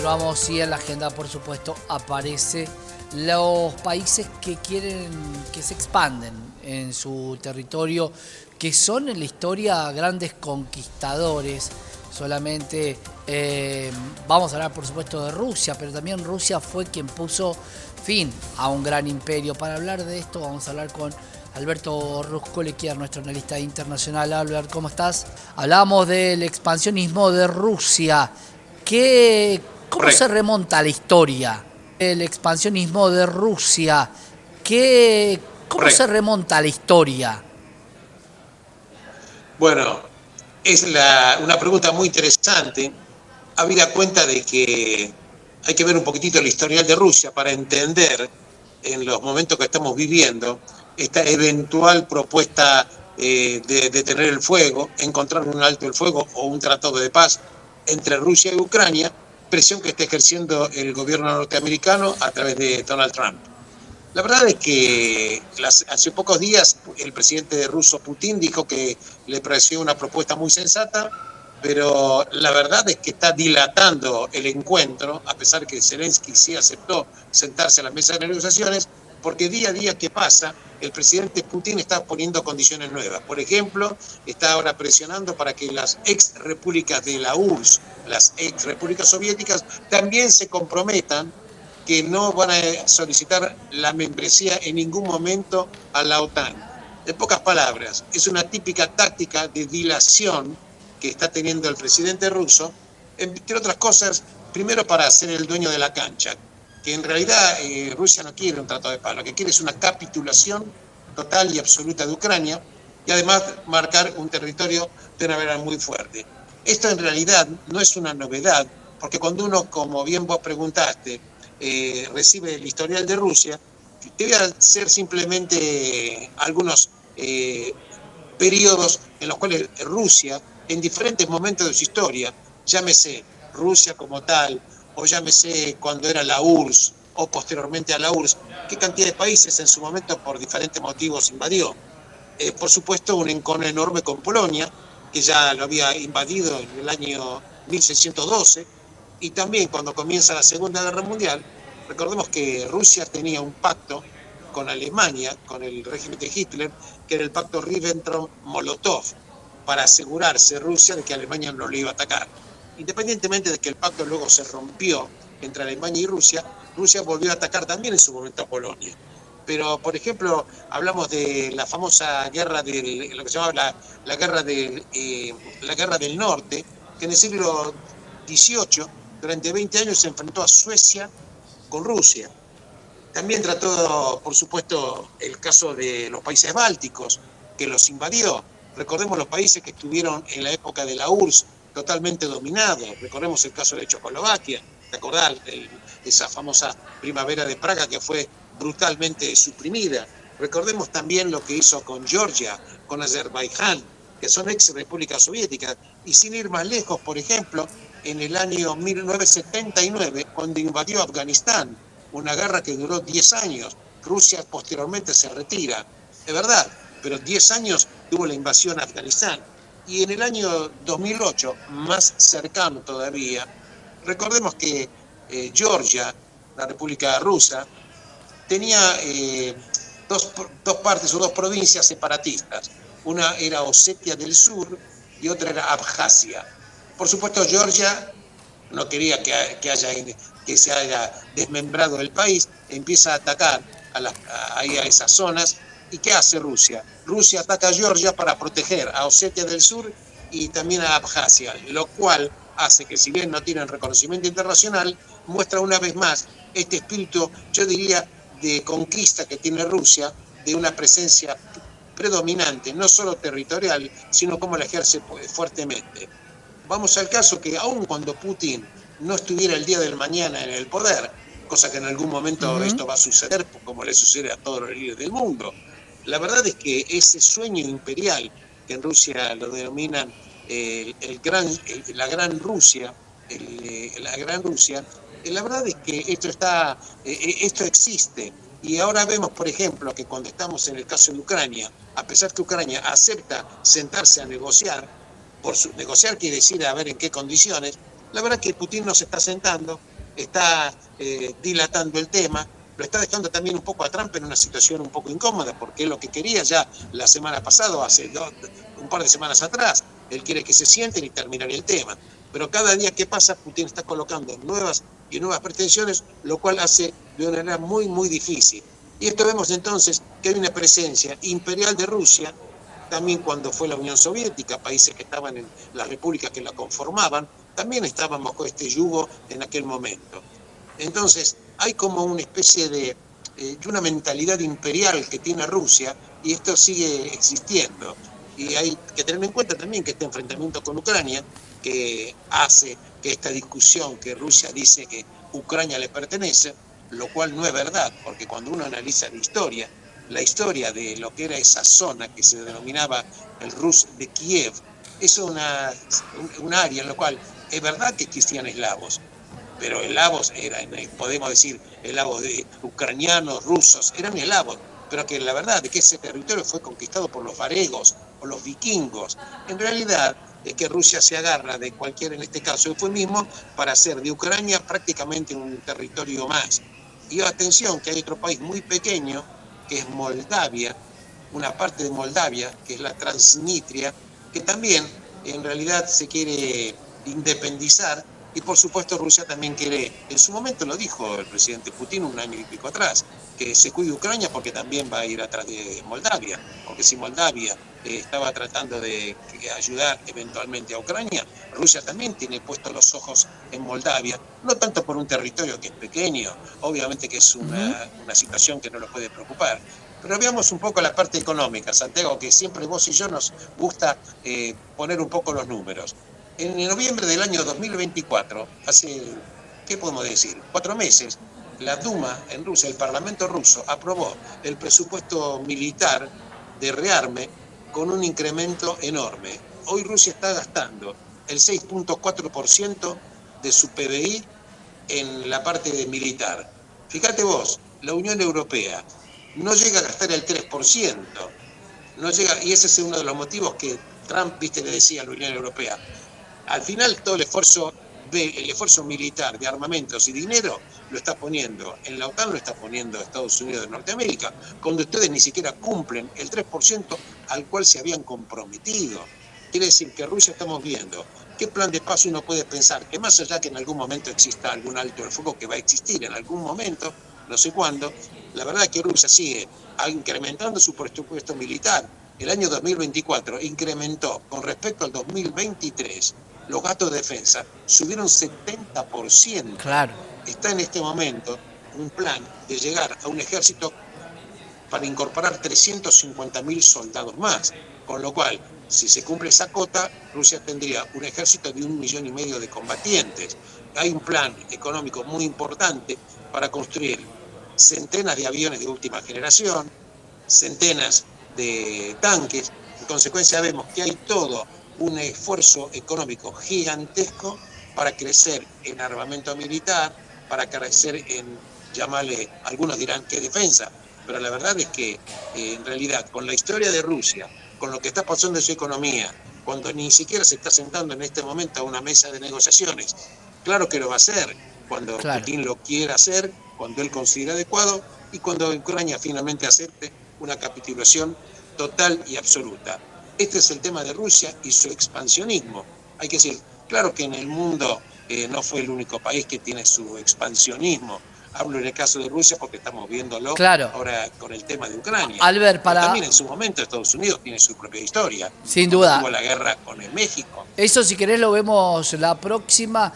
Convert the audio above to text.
Continuamos y en la agenda, por supuesto, aparece los países que quieren que se expanden en su territorio, que son en la historia grandes conquistadores. Solamente vamos a hablar, por supuesto, de Rusia, pero también Rusia fue quien puso fin a un gran imperio. Para hablar de esto vamos a hablar con Alberto Ruscolequier, nuestro analista internacional. Albert, ¿cómo estás? Hablamos del expansionismo de Rusia. ¿Cómo se Correcto. remonta a la historia? El expansionismo de Rusia. ¿Cómo se Correcto. remonta a la historia? Bueno, es una pregunta muy interesante, habida cuenta de que hay que ver un poquitito el historial de Rusia para entender en los momentos que estamos viviendo esta eventual propuesta de detener el fuego, encontrar un alto el fuego o un tratado de paz entre Rusia y Ucrania, presión que está ejerciendo el gobierno norteamericano a través de Donald Trump. La verdad es que hace pocos días el presidente ruso Putin dijo que le pareció una propuesta muy sensata, pero la verdad es que está dilatando el encuentro, a pesar que Zelensky sí aceptó sentarse a la mesa de negociaciones, porque día a día que pasa, el presidente Putin está poniendo condiciones nuevas. Por ejemplo, está ahora presionando para que las ex repúblicas de la URSS, las ex repúblicas soviéticas, también se comprometan que no van a solicitar la membresía en ningún momento a la OTAN. En pocas palabras, es una típica táctica de dilación que está teniendo el presidente ruso, entre otras cosas, primero para ser el dueño de la cancha, que en realidad Rusia no quiere un tratado de paz, lo que quiere es una capitulación total y absoluta de Ucrania y además marcar un territorio de una manera muy fuerte. Esto en realidad no es una novedad, porque cuando uno, como bien vos preguntaste, recibe el historial de Rusia, te voy a hacer simplemente algunos periodos en los cuales Rusia, en diferentes momentos de su historia, llámese Rusia como tal, o llámese cuando era la URSS, o posteriormente a la URSS, qué cantidad de países en su momento por diferentes motivos invadió. Por supuesto, un encono enorme con Polonia, que ya lo había invadido en el año 1612, y también cuando comienza la Segunda Guerra Mundial, recordemos que Rusia tenía un pacto con Alemania, con el régimen de Hitler, que era el pacto Ribbentrop-Molotov, para asegurarse Rusia de que Alemania no lo iba a atacar. Independientemente de que el pacto luego se rompió entre Alemania y Rusia, Rusia volvió a atacar también en su momento a Polonia. Pero, por ejemplo, hablamos de la famosa guerra del, lo que se llamaba la guerra del norte, que en el siglo XVIII, durante 20 años, se enfrentó a Suecia con Rusia. También trató, por supuesto, el caso de los países bálticos, que los invadió. Recordemos los países que estuvieron en la época de la URSS totalmente dominados. Recordemos el caso de Checoslovaquia. ¿Te acordás? Esa famosa primavera de Praga que fue brutalmente suprimida. Recordemos también lo que hizo con Georgia, con Azerbaiyán, que son ex repúblicas soviéticas. Y sin ir más lejos, por ejemplo, en el año 1979, cuando invadió Afganistán, una guerra que duró 10 años. Rusia posteriormente se retira, es verdad, pero 10 años tuvo la invasión a Afganistán. Y en el año 2008, más cercano todavía, recordemos que Georgia, la República Rusa, tenía dos partes o dos provincias separatistas. Una era Osetia del Sur y otra era Abjasia. Por supuesto, Georgia no quería que se haya desmembrado el país, empieza a atacar a esas zonas. ¿Y qué hace Rusia? Rusia ataca a Georgia para proteger a Osetia del Sur y también a Abjasia, lo cual hace que, si bien no tienen reconocimiento internacional, muestra una vez más este espíritu, yo diría, de conquista que tiene Rusia, de una presencia predominante, no solo territorial, sino como la ejerce fuertemente. Vamos al caso que aun cuando Putin no estuviera el día del mañana en el poder, cosa que en algún momento esto va a suceder, como le sucede a todos los líderes del mundo, la verdad es que ese sueño imperial, que en Rusia lo denominan la Gran Rusia, la Gran Rusia, la verdad es que esto existe. Y ahora vemos, por ejemplo, que cuando estamos en el caso de Ucrania, a pesar que Ucrania acepta sentarse a negociar quiere decir a ver en qué condiciones, la verdad es que Putin no se está sentando está dilatando el tema, lo está dejando también un poco a Trump en una situación un poco incómoda, porque es lo que quería ya la semana pasada, un par de semanas atrás. Él quiere que se sienten y terminar el tema. Pero cada día que pasa, Putin está colocando nuevas pretensiones, lo cual hace de una manera muy, muy difícil. Y esto vemos entonces que hay una presencia imperial de Rusia, también cuando fue la Unión Soviética, países que estaban en las repúblicas que la conformaban, también estaban bajo este yugo en aquel momento. Entonces, hay como una especie de una mentalidad imperial que tiene Rusia, y esto sigue existiendo. Y hay que tener en cuenta también que este enfrentamiento con Ucrania, que hace que esta discusión que Rusia dice que Ucrania le pertenece, lo cual no es verdad, porque cuando uno analiza la historia de lo que era esa zona que se denominaba el Rus de Kiev, es un área en la cual es verdad que existían eslavos, pero eslavos eran, podemos decir, eslavos de ucranianos, rusos, eran eslavos, pero que la verdad es que ese territorio fue conquistado por los varegos o los vikingos. En realidad es que Rusia se agarra de cualquier, en este caso, eufemismo, para hacer de Ucrania prácticamente un territorio más. Y atención, que hay otro país muy pequeño, que es Moldavia, una parte de Moldavia, que es la Transnistria, que también en realidad se quiere independizar. Y por supuesto Rusia también quiere, en su momento lo dijo el presidente Putin un año y pico atrás, que se cuide Ucrania porque también va a ir atrás de Moldavia, porque si Moldavia estaba tratando de ayudar eventualmente a Ucrania, Rusia también tiene puestos los ojos en Moldavia, no tanto por un territorio que es pequeño, obviamente que es una situación que no lo puede preocupar, pero veamos un poco la parte económica, Santiago, que siempre vos y yo nos gusta poner un poco los números. En noviembre del año 2024, hace, ¿qué podemos decir? 4 meses, la Duma en Rusia, el Parlamento ruso, aprobó el presupuesto militar de rearme con un incremento enorme. Hoy Rusia está gastando el 6.4% de su PBI en la parte militar. Fíjate vos, la Unión Europea no llega a gastar el 3%, no llega, y ese es uno de los motivos que Trump, le decía a la Unión Europea. Al final todo el esfuerzo militar de armamentos y dinero lo está poniendo en la OTAN, lo está poniendo Estados Unidos de Norteamérica, cuando ustedes ni siquiera cumplen el 3% al cual se habían comprometido. Quiere decir que Rusia estamos viendo qué plan de paz uno puede pensar, que más allá que en algún momento exista algún alto el fuego, que va a existir en algún momento, no sé cuándo, la verdad es que Rusia sigue incrementando su presupuesto militar. El año 2024 incrementó con respecto al 2023 los gastos de defensa, subieron 70%. Claro. Está en este momento un plan de llegar a un ejército para incorporar 350.000 soldados más, con lo cual, si se cumple esa cota, Rusia tendría un ejército de 1,5 millones de combatientes. Hay un plan económico muy importante para construir centenas de aviones de última generación, centenas de tanques. En consecuencia vemos que hay todo un esfuerzo económico gigantesco para crecer en armamento militar, para crecer en, llamarle, algunos dirán que defensa, pero la verdad es que en realidad con la historia de Rusia, con lo que está pasando en su economía, cuando ni siquiera se está sentando en este momento a una mesa de negociaciones, claro que lo va a hacer, cuando Putin lo quiera hacer, cuando él considere adecuado y cuando Ucrania finalmente acepte una capitulación total y absoluta. Este es el tema de Rusia y su expansionismo. Hay que decir, claro que en el mundo no fue el único país que tiene su expansionismo. Hablo en el caso de Rusia porque estamos viéndolo ahora con el tema de Ucrania. Albert, pero también en su momento Estados Unidos tiene su propia historia. Sin duda. Tuvo la guerra con el México. Eso si querés lo vemos la próxima.